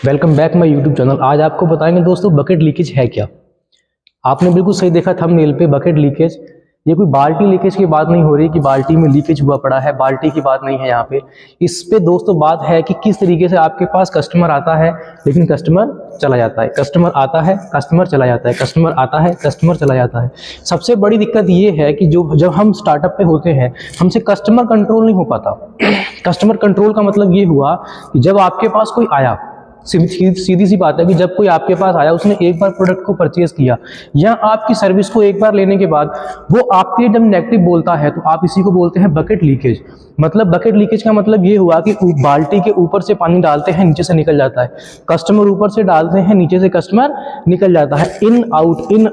Welcome back my YouTube channel. आज आपको बताएंगे दोस्तों बकेट लीकेज है क्या। आपने बिल्कुल सही देखा थंबनेल पे, बकेट लीकेज। ये कोई बाल्टी लीकेज की बात नहीं हो रही कि बाल्टी में लीकेज हुआ पड़ा है, बाल्टी की बात नहीं है यहाँ पे। इस पे दोस्तों बात है कि किस तरीके से आपके पास कस्टमर आता है लेकिन कस्टमर चला जाता है, कस्टमर आता है कस्टमर चला जाता है, कस्टमर आता है कस्टमर चला जाता है। सबसे बड़ी दिक्कत ये है कि जब हम स्टार्टअप पे होते हैं हमसे कस्टमर कंट्रोल नहीं हो पाता। कस्टमर कंट्रोल का मतलब ये हुआ कि जब आपके पास कोई आया, सीधी सी बात है कि जब कोई आपके पास आया, उसने एक बार प्रोडक्ट को परचेज किया या आपकी सर्विस को एक बार लेने के बाद वो आपके जब नेगेटिव बोलता है तो आप इसी को बोलते हैं बकेट लीकेज। मतलब बकेट लीकेज का मतलब ये हुआ कि बाल्टी के ऊपर से पानी डालते हैं, नीचे से निकल जाता है, कस्टमर ऊपर से डालते हैं, नीचे से कस्टमर निकल जाता है। इन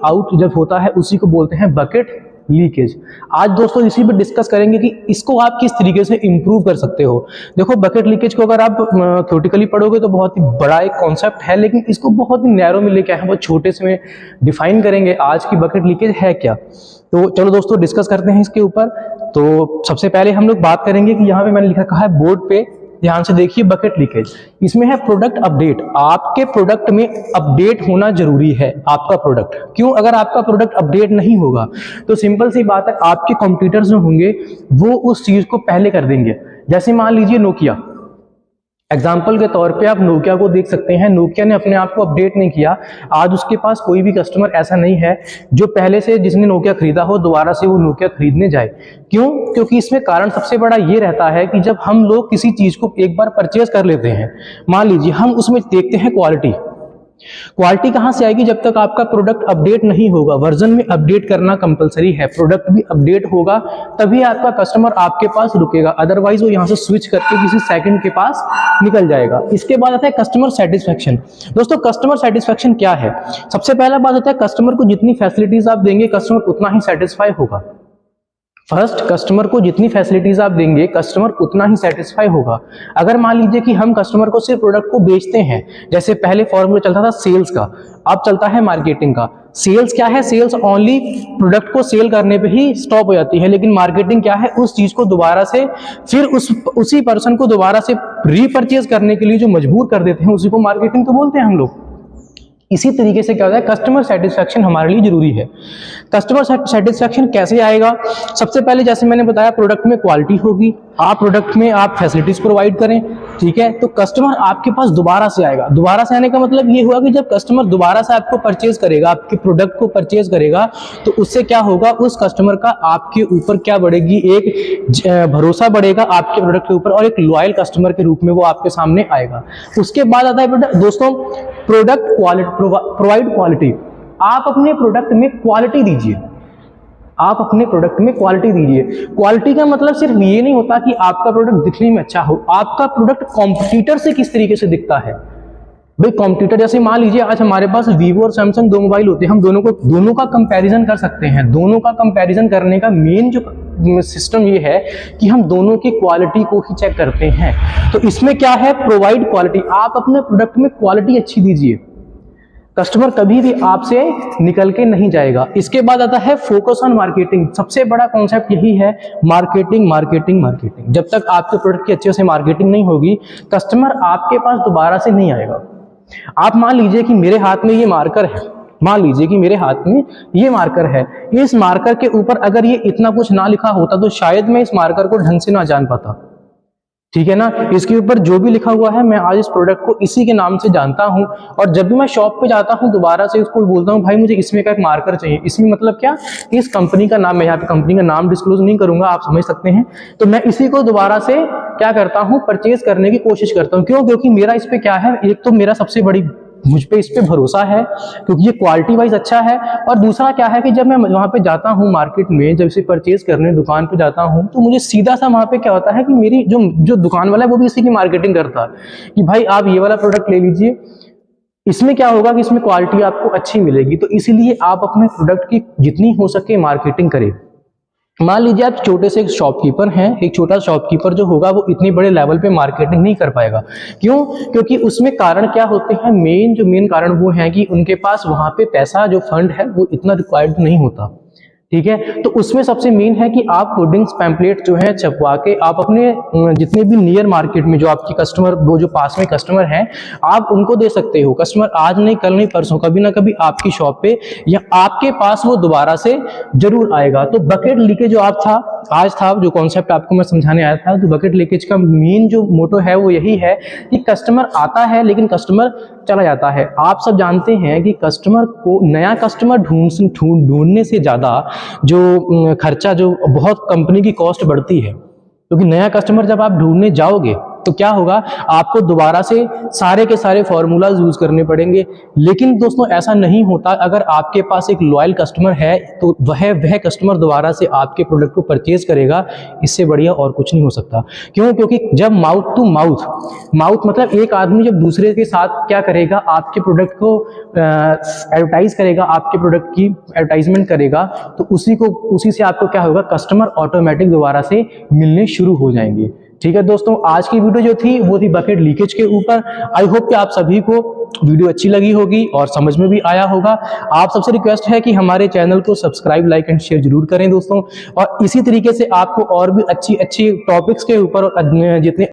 आउट जब होता है उसी को बोलते हैं बकेट लीकेज। आज दोस्तों इसी पे डिस्कस करेंगे कि इसको आप किस तरीके से इंप्रूव कर सकते हो। देखो बकेट लीकेज को अगर आप थ्योरेटिकली पढ़ोगे तो बहुत ही बड़ा एक कॉन्सेप्ट है, लेकिन इसको बहुत ही नैरो में लेके आए हैं, बहुत छोटे से में डिफाइन करेंगे आज की बकेट लीकेज है क्या। तो चलो दोस्तों डिस्कस करते हैं इसके ऊपर। तो सबसे पहले हम लोग बात करेंगे कि यहाँ पे मैंने लिखा है बोर्ड पे, ध्यान से देखिए, बकेट लीकेज। इसमें है प्रोडक्ट अपडेट। आपके प्रोडक्ट में अपडेट होना जरूरी है। आपका प्रोडक्ट क्यों? अगर आपका प्रोडक्ट अपडेट नहीं होगा तो सिंपल सी बात है, आपके कॉम्पिटिटर्स जो होंगे वो उस चीज को पहले कर देंगे। जैसे मान लीजिए नोकिया, एग्जाम्पल के तौर पे आप नोकिया को देख सकते हैं। नोकिया ने अपने आप को अपडेट नहीं किया। आज उसके पास कोई भी कस्टमर ऐसा नहीं है जो पहले से जिसने नोकिया खरीदा हो दोबारा से वो नोकिया खरीदने जाए। क्यों? क्योंकि इसमें कारण सबसे बड़ा ये रहता है कि जब हम लोग किसी चीज को एक बार परचेज कर लेते हैं, मान लीजिए हम उसमें देखते हैं क्वालिटी। क्वालिटी कहां से आएगी? जब तक आपका प्रोडक्ट अपडेट नहीं होगा। वर्जन में अपडेट करना कंपलसरी है, प्रोडक्ट भी अपडेट होगा तभी आपका कस्टमर आपके पास रुकेगा, अदरवाइज वो यहां से स्विच करके किसी सेकंड के पास निकल जाएगा। इसके बाद आता है कस्टमर सेटिस्फेक्शन। दोस्तों कस्टमर सेटिस्फेक्शन क्या है? सबसे पहला बात होता है कस्टमर को जितनी फैसिलिटीज आप देंगे कस्टमर उतना ही सेटिस्फाई होगा। फर्स्ट, कस्टमर को जितनी फैसिलिटीज आप देंगे कस्टमर उतना ही सेटिस्फाई होगा। अगर मान लीजिए कि हम कस्टमर को सिर्फ प्रोडक्ट को बेचते हैं, जैसे पहले फॉर्मूला चलता था सेल्स का, अब चलता है मार्केटिंग का। सेल्स क्या है? सेल्स ओनली प्रोडक्ट को सेल करने पे ही स्टॉप हो जाती है, लेकिन मार्केटिंग क्या है? उस चीज को दोबारा से फिर उसी पर्सन को दोबारा से रीपरचेज करने के लिए जो मजबूर कर देते हैं उसी को मार्केटिंग तो बोलते हैं हम लोग। इसी तरीके से क्या होता है, कस्टमर सेटिस्फेक्शन हमारे लिए जरूरी है। कस्टमर सेटिस्फेक्शन कैसे आएगा? सबसे पहले जैसे मैंने बताया प्रोडक्ट में क्वालिटी होगी, आप प्रोडक्ट में आप फैसिलिटीज प्रोवाइड करें, ठीक है, तो कस्टमर आपके पास दोबारा से आएगा। दोबारा से आने का मतलब ये हुआ कि जब कस्टमर दोबारा से आपको परचेज करेगा, आपके प्रोडक्ट को परचेज करेगा, तो उससे क्या होगा, उस कस्टमर का आपके ऊपर क्या बढ़ेगी, एक भरोसा बढ़ेगा आपके प्रोडक्ट के ऊपर और एक लॉयल कस्टमर के रूप में वो आपके सामने आएगा। उसके बाद आता है दोस्तों प्रोडक्ट क्वालिटी, प्रोवाइड क्वालिटी। आप अपने प्रोडक्ट में क्वालिटी दीजिए, आप अपने प्रोडक्ट में क्वालिटी दीजिए। क्वालिटी का मतलब सिर्फ ये नहीं होता कि आपका प्रोडक्ट दिखने में अच्छा हो, आपका प्रोडक्ट कॉम्पिटिटर से किस तरीके से दिखता है। भाई कॉम्पिटिटर, जैसे मान लीजिए आज हमारे पास वीवो और सैमसंग दो मोबाइल होते हैं, हम दोनों का कंपैरिजन कर सकते हैं। दोनों का कंपैरिजन करने का मेन जो सिस्टम ये है कि हम दोनों की क्वालिटी को ही चेक करते हैं। तो इसमें क्या है, प्रोवाइड क्वालिटी। आप अपने प्रोडक्ट में क्वालिटी अच्छी दीजिए, कस्टमर कभी भी आपसे निकल के नहीं जाएगा। इसके बाद आता है फोकस ऑन मार्केटिंग। सबसे बड़ा कॉन्सेप्ट यही है, मार्केटिंग मार्केटिंग मार्केटिंग। जब तक आपके प्रोडक्ट की अच्छे से मार्केटिंग नहीं होगी कस्टमर आपके पास दोबारा से नहीं आएगा। आप मान लीजिए कि मेरे हाथ में ये मार्कर है, मान लीजिए कि मेरे हाथ में ये मार्कर है, इस मार्कर के ऊपर अगर ये इतना कुछ ना लिखा होता तो शायद मैं इस मार्कर को ढंग से ना जान पाता, ठीक है ना। इसके ऊपर जो भी लिखा हुआ है मैं आज इस प्रोडक्ट को इसी के नाम से जानता हूं, और जब भी मैं शॉप पे जाता हूं दोबारा से उसको बोलता हूं भाई मुझे इसमें का एक मार्कर चाहिए। इसमें मतलब क्या, इस कंपनी का नाम, मैं यहाँ पे कंपनी का नाम डिस्क्लोज नहीं करूंगा, आप समझ सकते हैं। तो मैं इसी को दोबारा से क्या करता हूं, परचेज करने की कोशिश करता हूं। क्यों? क्योंकि मेरा इस पे क्या है, एक तो मेरा सबसे बड़ी मुझ पे इस पे भरोसा है क्योंकि ये क्वालिटी वाइज अच्छा है, और दूसरा क्या है कि जब मैं वहां पे जाता हूँ मार्केट में, जब इसे परचेज करने दुकान पे जाता हूँ तो मुझे सीधा सा वहां पे क्या होता है कि मेरी जो दुकान वाला है वो भी इसी की मार्केटिंग करता है कि भाई आप ये वाला प्रोडक्ट ले लीजिए, इसमें क्या होगा कि इसमें क्वालिटी आपको अच्छी मिलेगी। तो इसीलिए आप अपने प्रोडक्ट की जितनी हो सके मार्केटिंग करें। मान लीजिए आप छोटे से एक शॉपकीपर हैं, एक छोटा शॉपकीपर जो होगा वो इतनी बड़े लेवल पे मार्केटिंग नहीं कर पाएगा। क्यों? क्योंकि उसमें कारण क्या होते हैं, मेन कारण वो है कि उनके पास वहां पे पैसा जो फंड है वो इतना रिक्वायर्ड नहीं होता। ठीक है। तो उसमें सबसे मेन है कि आप होर्डिंग्स पैम्पलेट जो है छपवा के आप अपने जितने भी नियर मार्केट में जो आपके कस्टमर, वो जो पास में कस्टमर हैं, आप उनको दे सकते हो। कस्टमर आज नहीं, कल नहीं, परसों कभी ना कभी आपकी शॉप पे या आपके पास वो दोबारा से जरूर आएगा। तो बकेट लीकेज जो आज था जो कॉन्सेप्ट आपको मैं समझाने आया था, तो बकेट लीकेज का मेन जो मोटो है वो यही है कि कस्टमर आता है लेकिन कस्टमर चला जाता है। आप सब जानते हैं कि कस्टमर को, नया कस्टमर ढूंढने से ज्यादा जो खर्चा, जो बहुत कंपनी की कॉस्ट बढ़ती है, क्योंकि नया कस्टमर जब आप ढूंढने जाओगे तो क्या होगा, आपको दोबारा से सारे के सारे फॉर्मूलाज यूज करने पड़ेंगे। लेकिन दोस्तों ऐसा नहीं होता। अगर आपके पास एक लॉयल कस्टमर है तो वह कस्टमर दोबारा से आपके प्रोडक्ट को परचेज करेगा। इससे बढ़िया और कुछ नहीं हो सकता। क्यों? क्योंकि जब माउथ टू माउथ मतलब एक आदमी जब दूसरे के साथ क्या करेगा, आपके प्रोडक्ट को एडवर्टाइज करेगा, आपके प्रोडक्ट की एडवर्टाइजमेंट करेगा, तो उसी से आपको क्या होगा, कस्टमर ऑटोमेटिक दोबारा से मिलने शुरू हो जाएंगे। ठीक है दोस्तों, आज की वीडियो जो थी वो थी बकेट लीकेज के ऊपर। आई होप कि आप सभी को वीडियो अच्छी लगी होगी और समझ में भी आया होगा। आप सबसे रिक्वेस्ट है कि हमारे चैनल को सब्सक्राइब, लाइक एंड शेयर जरूर करें दोस्तों। और इसी तरीके से आपको और भी अच्छी टॉपिक्स के ऊपर जितने